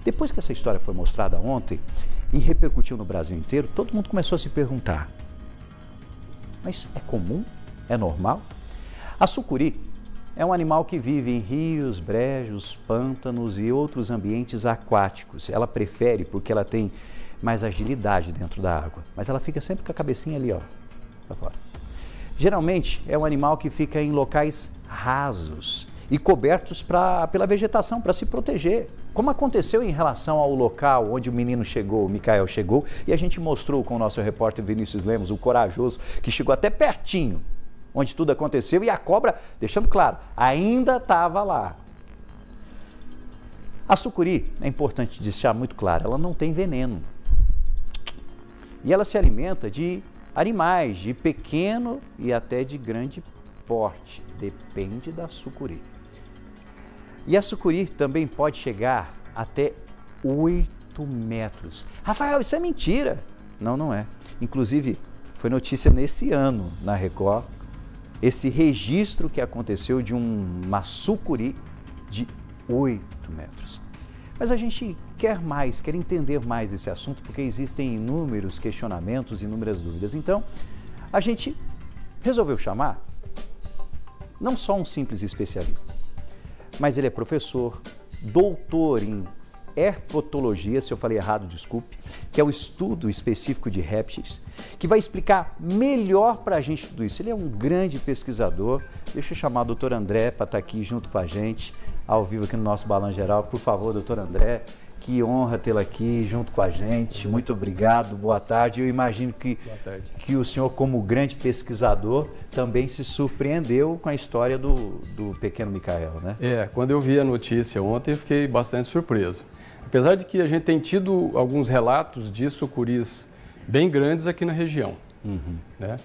Depois que essa história foi mostrada ontem e repercutiu no Brasil inteiro, todo mundo começou a se perguntar, mas é comum? É normal? A sucuri é um animal que vive em rios, brejos, pântanos e outros ambientes aquáticos. Ela prefere porque ela tem mais agilidade dentro da água, mas ela fica sempre com a cabecinha ali, ó, pra fora. Geralmente é um animal que fica em locais rasos e cobertos pela vegetação, para se proteger. Como aconteceu em relação ao local onde o menino chegou, o Mikael chegou, e a gente mostrou com o nosso repórter Vinícius Lemos, o corajoso, que chegou até pertinho, onde tudo aconteceu, e a cobra, deixando claro, ainda estava lá. A sucuri, é importante deixar muito claro, ela não tem veneno. E ela se alimenta de animais de pequeno e até de grande porte, depende da sucuri. E a sucuri também pode chegar até 8 metros. Rafael, isso é mentira. Não, não é. Inclusive, foi notícia nesse ano na Record, esse registro que aconteceu de uma sucuri de 8 metros. Mas a gente quer mais, quer entender mais esse assunto, porque existem inúmeros questionamentos, inúmeras dúvidas. Então, a gente resolveu chamar não só um simples especialista, mas ele é professor, doutor em herpetologia, se eu falei errado, desculpe, que é o estudo específico de répteis, que vai explicar melhor para a gente tudo isso. Ele é um grande pesquisador. Deixa eu chamar o doutor André para estar aqui junto com a gente, ao vivo aqui no nosso Balanço Geral. Por favor, doutor André, que honra tê-lo aqui junto com a gente. Muito obrigado, boa tarde. Eu imagino que o senhor, como grande pesquisador, também se surpreendeu com a história do pequeno Mikael, né? Quando eu vi a notícia ontem, eu fiquei bastante surpreso. Apesar de que a gente tem tido alguns relatos de sucuris bem grandes aqui na região, né?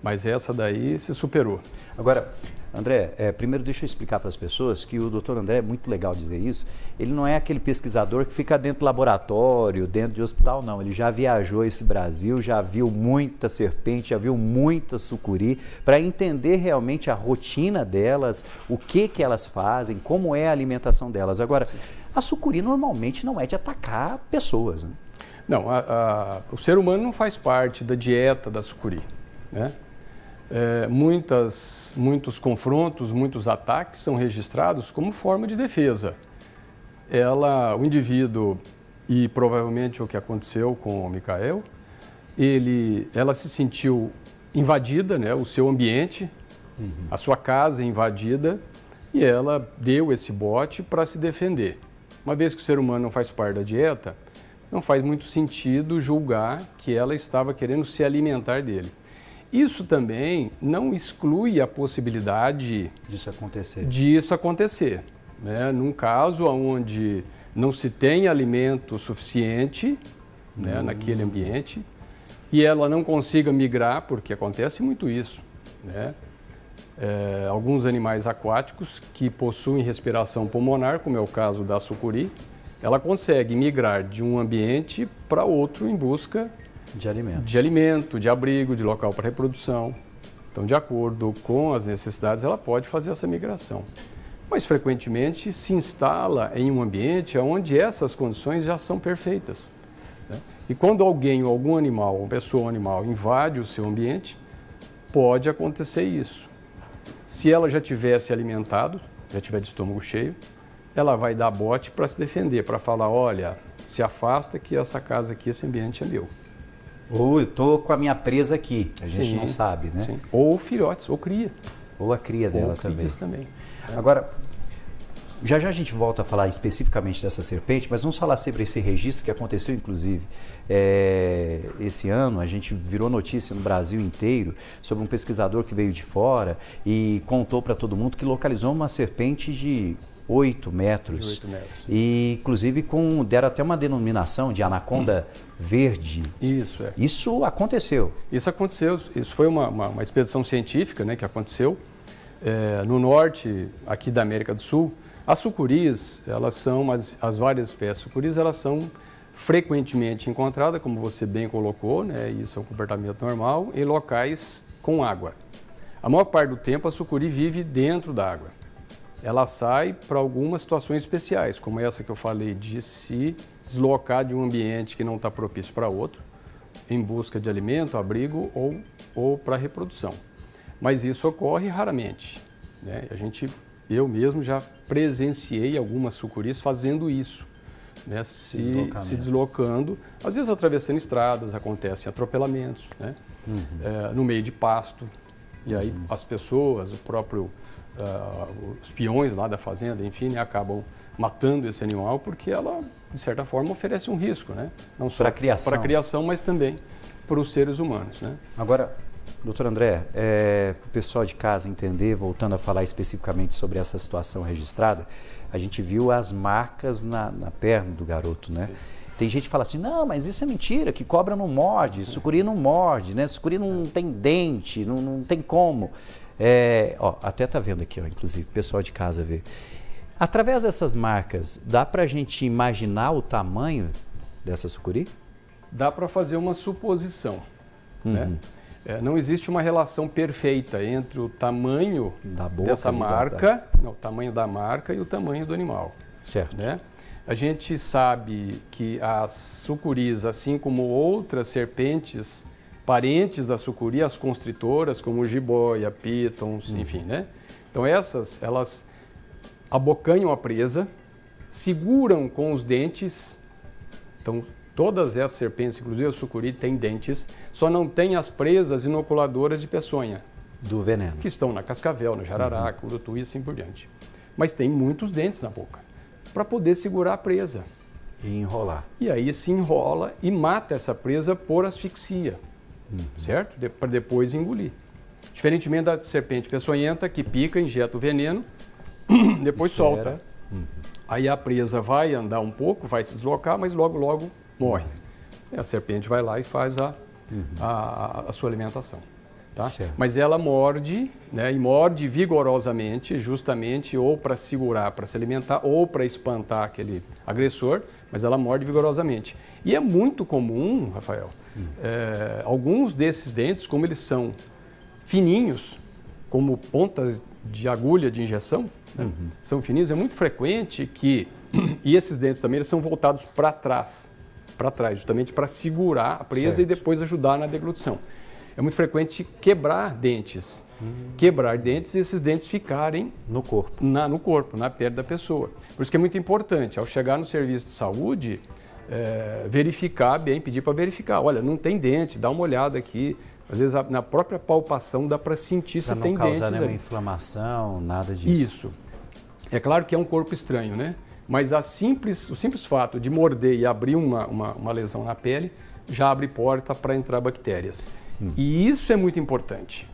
Mas essa daí se superou. Agora, André, primeiro deixa eu explicar para as pessoas que o doutor André, é muito legal dizer isso, ele não é aquele pesquisador que fica dentro do laboratório, dentro de hospital, não. Ele já viajou esse Brasil, já viu muita serpente, já viu muita sucuri, para entender realmente a rotina delas, o que elas fazem, como é a alimentação delas. Agora, a sucuri normalmente não é de atacar pessoas, né? Não, o ser humano não faz parte da dieta da sucuri, né? Muitos confrontos, muitos ataques são registrados como forma de defesa. O indivíduo, e provavelmente o que aconteceu com o Mikael, ela se sentiu invadida, né, o seu ambiente, a sua casa invadida, e ela deu esse bote para se defender. Uma vez que o ser humano não faz parte da dieta, não faz muito sentido julgar que ela estava querendo se alimentar dele. Isso também não exclui a possibilidade disso acontecer, né? Num caso onde não se tem alimento suficiente, né, naquele ambiente, e ela não consiga migrar, porque acontece muito isso, né? Alguns animais aquáticos que possuem respiração pulmonar, como é o caso da sucuri, ela consegue migrar de um ambiente para outro em busca de alimento, de abrigo, de local para reprodução. Então, de acordo com as necessidades, ela pode fazer essa migração. Mas, frequentemente, se instala em um ambiente onde essas condições já são perfeitas, né? E quando alguém ou algum animal, uma pessoa ou animal, invade o seu ambiente, pode acontecer isso. Se ela já tiver se alimentado, já tiver de estômago cheio, ela vai dar bote para se defender, para falar, olha, se afasta que essa casa aqui, esse ambiente é meu. Ou eu estou com a minha presa aqui, a gente não sabe, né? Sim. Ou filhotes, ou cria. Ou a cria dela também. também. Agora, já a gente volta a falar especificamente dessa serpente, mas vamos falar sobre esse registro que aconteceu, inclusive, esse ano. A gente virou notícia no Brasil inteiro sobre um pesquisador que veio de fora e contou para todo mundo que localizou uma serpente de 8 metros. E, inclusive, deram até uma denominação de anaconda verde. Isso, Isso aconteceu? Isso aconteceu. Isso foi uma expedição científica, né, que aconteceu no norte, aqui da América do Sul. As sucuris, elas são, as várias espécies de sucuris, elas são frequentemente encontradas, como você bem colocou, né, isso é um comportamento normal, em locais com água. A maior parte do tempo, a sucuri vive dentro da água. ela sai para algumas situações especiais, como essa que eu falei, de se deslocar de um ambiente que não está propício para outro, em busca de alimento, abrigo ou para reprodução. Mas isso ocorre raramente, né? Eu mesmo já presenciei algumas sucuris fazendo isso, né? Se deslocando, às vezes atravessando estradas, acontecem atropelamentos, né? No meio de pasto, e aí as pessoas, os peões lá da fazenda, enfim, né, acabam matando esse animal porque ela, de certa forma, oferece um risco, né? Não só para a criação, mas também para os seres humanos, né? Agora, doutor André, para o pessoal de casa entender, voltando a falar especificamente sobre essa situação registrada, a gente viu as marcas na perna do garoto, né? Tem gente que fala assim, não, mas isso é mentira, que cobra não morde, sucuri não morde, né? Sucuri não tem dente, não tem como. Até tá vendo aqui, ó, inclusive, o pessoal de casa vê. Através dessas marcas, dá para a gente imaginar o tamanho dessa sucuri? Dá para fazer uma suposição, né? Não existe uma relação perfeita entre o tamanho dessa marca, o tamanho da marca e o tamanho do animal. Certo. Né? A gente sabe que as sucuris, assim como outras serpentes parentes da sucuri, as constritoras, como o jiboia, pitons, enfim, né? Então elas abocanham a presa, seguram com os dentes. Então todas essas serpentes, inclusive a sucuri, têm dentes, só não tem as presas inoculadoras de peçonha. Do veneno. Que estão na cascavel, no jararaca, urutu e assim por diante. Mas tem muitos dentes na boca, para poder segurar a presa. E enrolar. E aí se enrola e mata essa presa por asfixia, certo? Para depois engolir. Diferentemente da serpente peçonhenta, que pica, injeta o veneno, depois solta. Aí a presa vai andar um pouco, vai se deslocar, mas logo morre. E a serpente vai lá e faz a sua alimentação. Tá? Mas ela morde, né, e morde vigorosamente, justamente ou para segurar, para se alimentar, ou para espantar aquele agressor, mas ela morde vigorosamente. E é muito comum, Rafael, alguns desses dentes, como eles são fininhos, como pontas de agulha de injeção, né, são fininhos, é muito frequente que, e esses dentes também eles são voltados para trás, justamente para segurar a presa e depois ajudar na deglutição. É muito frequente quebrar dentes. Quebrar dentes e esses dentes ficarem no corpo. No corpo, na pele da pessoa. Por isso que é muito importante, ao chegar no serviço de saúde, verificar bem, pedir para verificar. Olha, não tem dente, dá uma olhada aqui. Às vezes, na própria palpação, dá para sentir se tem dentes. Para não causar nenhuma inflamação, nada disso. Isso. É claro que é um corpo estranho, né? Mas o simples fato de morder e abrir uma lesão na pele já abre porta para entrar bactérias. E isso é muito importante,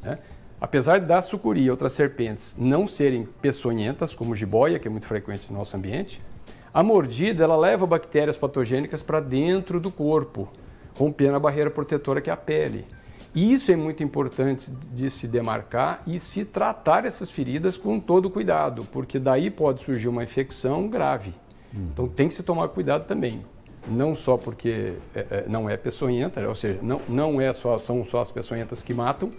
né? Apesar da sucuri e outras serpentes não serem peçonhentas, como jiboia, que é muito frequente no nosso ambiente, a mordida ela leva bactérias patogênicas para dentro do corpo, rompendo a barreira protetora que é a pele. E isso é muito importante de se demarcar e se tratar essas feridas com todo cuidado, porque daí pode surgir uma infecção grave. Então tem que se tomar cuidado também. Não só porque não é peçonhenta, ou seja, são só as peçonhentas que matam,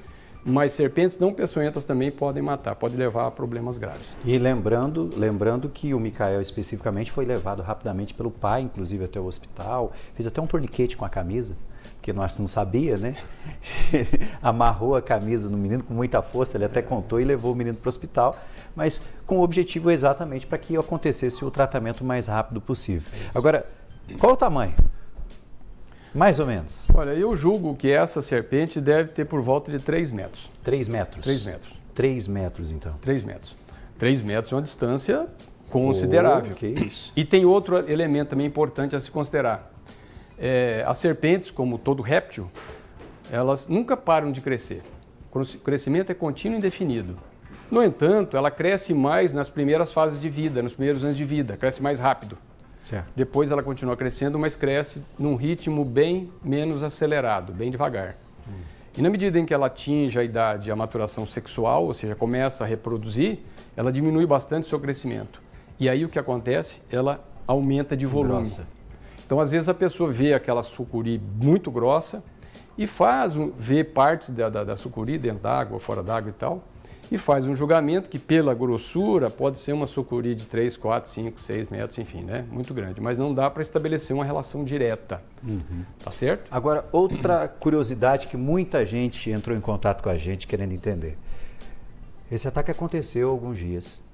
mas serpentes não peçonhentas também podem matar, pode levar a problemas graves. E lembrando que o Micael especificamente foi levado rapidamente pelo pai, inclusive até o hospital, fez até um torniquete com a camisa, porque nós não sabia, né? Amarrou a camisa no menino com muita força, ele até contou e levou o menino para o hospital, mas com o objetivo exatamente para que acontecesse o tratamento o mais rápido possível. Agora, qual o tamanho? Mais ou menos. Olha, eu julgo que essa serpente deve ter por volta de 3 metros. 3 metros? 3 metros. 3 metros, então. 3 metros. 3 metros é uma distância considerável. Que isso. E tem outro elemento também importante a se considerar. As serpentes, como todo réptil, elas nunca param de crescer. O crescimento é contínuo e indefinido. No entanto, ela cresce mais nas primeiras fases de vida, nos primeiros anos de vida, cresce mais rápido. Certo. Depois ela continua crescendo, mas cresce num ritmo bem menos acelerado, bem devagar. E na medida em que ela atinge a idade, a maturação sexual, ou seja, começa a reproduzir, ela diminui bastante o seu crescimento. E aí o que acontece? Ela aumenta de volume. Grossa. Então, às vezes, a pessoa vê aquela sucuri muito grossa e vê partes da sucuri dentro d'água, fora d'água e tal, e faz um julgamento que, pela grossura, pode ser uma sucuri de 3, 4, 5, 6 metros, enfim, né? Muito grande. Mas não dá para estabelecer uma relação direta. Tá certo? Agora, outra curiosidade que muita gente entrou em contato com a gente querendo entender. Esse ataque aconteceu há alguns dias.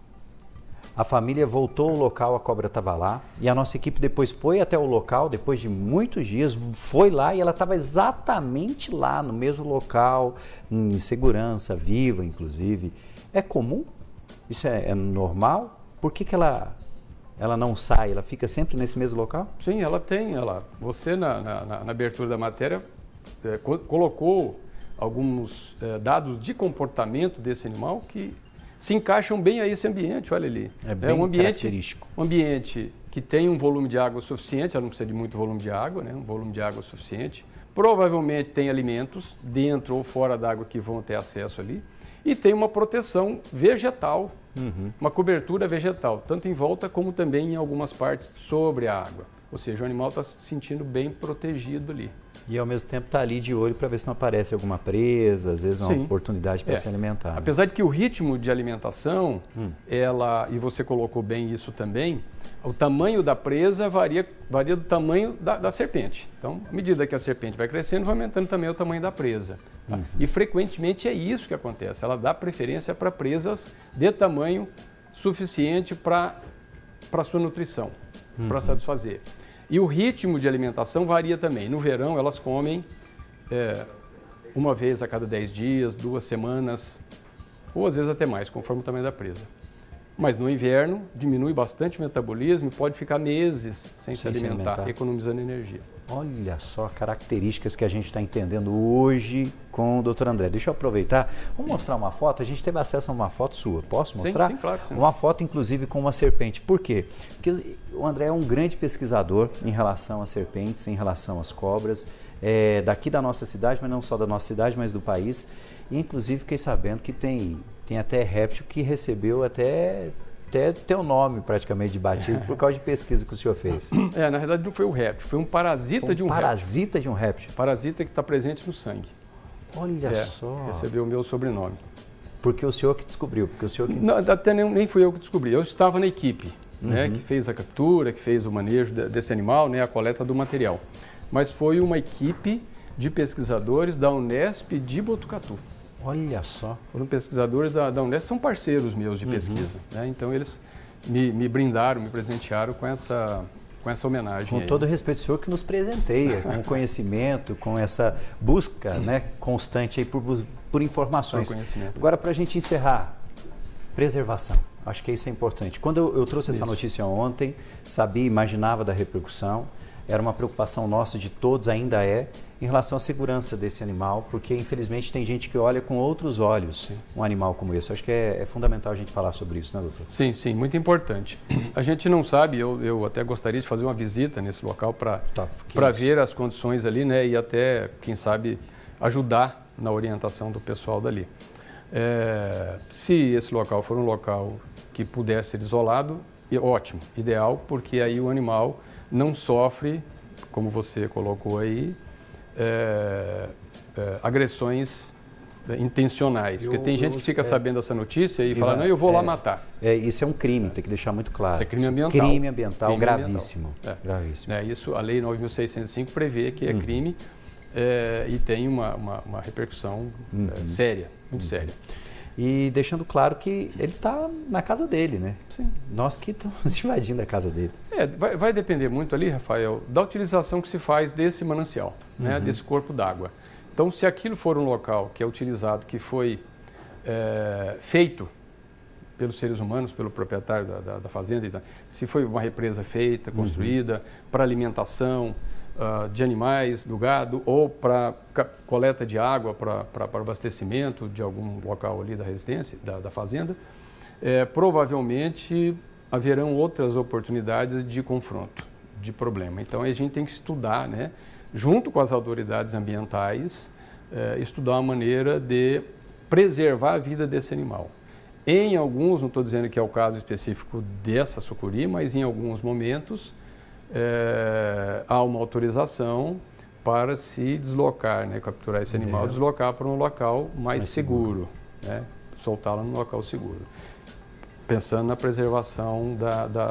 A família voltou ao local, a cobra estava lá, e a nossa equipe depois foi até o local, depois de muitos dias, foi lá e ela estava exatamente lá, no mesmo local, em segurança, viva inclusive. É comum? Isso é normal? Por que ela não sai? Ela fica sempre nesse mesmo local? Sim, ela tem. Você, na abertura da matéria, colocou alguns dados de comportamento desse animal que se encaixam bem a esse ambiente, olha ali. É bem característico. Um ambiente que tem um volume de água suficiente, ela não precisa de muito volume de água, né? Um volume de água suficiente. Provavelmente tem alimentos dentro ou fora d'água que vão ter acesso ali. E tem uma proteção vegetal, uma cobertura vegetal, tanto em volta como também em algumas partes sobre a água. Ou seja, o animal está se sentindo bem protegido ali. E ao mesmo tempo está ali de olho para ver se não aparece alguma presa, às vezes uma oportunidade para se alimentar. Né? Apesar de que o ritmo de alimentação, e você colocou bem isso também, o tamanho da presa varia do tamanho da serpente. Então, à medida que a serpente vai crescendo, vai aumentando também o tamanho da presa. Tá? E frequentemente é isso que acontece. Ela dá preferência para presas de tamanho suficiente para a sua nutrição, para satisfazer. E o ritmo de alimentação varia também. No verão, elas comem uma vez a cada 10 dias, 2 semanas, ou às vezes até mais, conforme o tamanho da presa. Mas no inverno, diminui bastante o metabolismo e pode ficar meses sem se alimentar, economizando energia. Olha só características que a gente está entendendo hoje com o Dr. André. Deixa eu aproveitar, vamos mostrar uma foto. A gente teve acesso a uma foto sua, posso mostrar? Sim, claro. Sim. Uma foto, inclusive, com uma serpente. Por quê? Porque o André é um grande pesquisador em relação às serpentes, em relação às cobras, daqui da nossa cidade, mas não só da nossa cidade, mas do país. E, inclusive, fiquei sabendo que tem até réptil que recebeu até teu nome praticamente de batismo por causa de pesquisa que o senhor fez. Na realidade não foi o réptil, foi um parasita de um réptil. Parasita de um réptil? Parasita que está presente no sangue. Olha só. Recebeu o meu sobrenome. Porque o senhor que descobriu? Porque o senhor que... Não, até nem fui eu que descobri, eu estava na equipe, né, que fez a captura, que fez o manejo desse animal, né, a coleta do material. Mas foi uma equipe de pesquisadores da Unesp de Botucatu. Olha só. Foram pesquisadores da Unesp, são parceiros meus de pesquisa. Né? Então, eles me brindaram, me presentearam com essa homenagem. Com todo o respeito, o senhor que nos presenteia, com o conhecimento, com essa busca, né, constante aí por informações. Agora, para a gente encerrar, preservação. Acho que isso é importante. Quando eu trouxe essa notícia ontem, imaginava da repercussão. Era uma preocupação nossa, de todos, ainda em relação à segurança desse animal, porque infelizmente tem gente que olha com outros olhos um animal como esse. Acho que é fundamental a gente falar sobre isso, né, doutor? Sim, muito importante. A gente não sabe, eu até gostaria de fazer uma visita nesse local para ver as condições ali, né, e até, quem sabe, ajudar na orientação do pessoal dali. Se esse local for um local que pudesse ser isolado, ótimo, ideal, porque aí o animal não sofre, como você colocou aí, agressões intencionais. Porque tem gente que fica sabendo dessa notícia e fala, não, eu vou lá matar. Isso é um crime, tem que deixar muito claro. Isso é crime ambiental. Crime ambiental gravíssimo. Gravíssimo. Isso, a Lei 9.605 prevê que é crime e tem uma repercussão séria, muito séria. E deixando claro que ele está na casa dele, né? Sim. Nós que estamos invadindo a casa dele. Vai depender muito ali, Rafael, da utilização que se faz desse manancial, né, desse corpo d'água. Então, se aquilo for um local que é utilizado, que foi feito pelos seres humanos, pelo proprietário da fazenda, se foi uma represa feita, construída, para alimentação de animais, do gado, ou para coleta de água, para abastecimento de algum local ali da residência, da fazenda, provavelmente haverão outras oportunidades de confronto, de problema. Então, a gente tem que estudar, né, junto com as autoridades ambientais, estudar uma maneira de preservar a vida desse animal. Em alguns, não estou dizendo que é o caso específico dessa sucuri, mas em alguns momentos há uma autorização para se deslocar, né, capturar esse animal, deslocar para um local mais seguro. Né? soltá-la no local seguro, pensando na preservação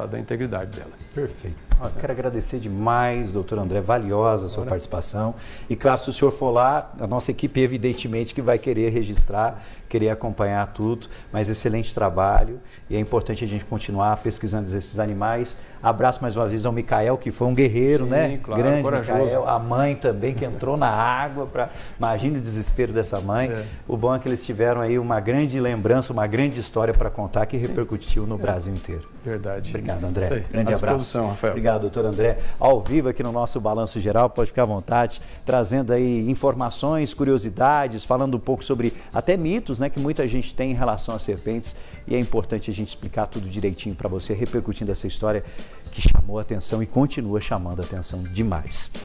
da integridade dela. Perfeito. Quero agradecer demais, doutor André, valiosa a sua participação. E claro, se o senhor for lá, a nossa equipe evidentemente que vai querer registrar, querer acompanhar tudo, mas excelente trabalho e é importante a gente continuar pesquisando esses animais. Abraço mais uma vez ao Micael, que foi um guerreiro, né? Claro, grande corajoso. Micael, a mãe também que entrou na água, imagine o desespero dessa mãe. O bom é que eles tiveram aí uma grande lembrança, uma grande história para contar que repercutiu no Brasil inteiro. Verdade. Obrigado, André. Grande abraço. Rafael. Obrigado, doutor André. Ao vivo aqui no nosso Balanço Geral, pode ficar à vontade, trazendo aí informações, curiosidades, falando um pouco sobre até mitos, né, que muita gente tem em relação às serpentes, e é importante a gente explicar tudo direitinho para você, repercutindo essa história que chamou a atenção e continua chamando a atenção demais.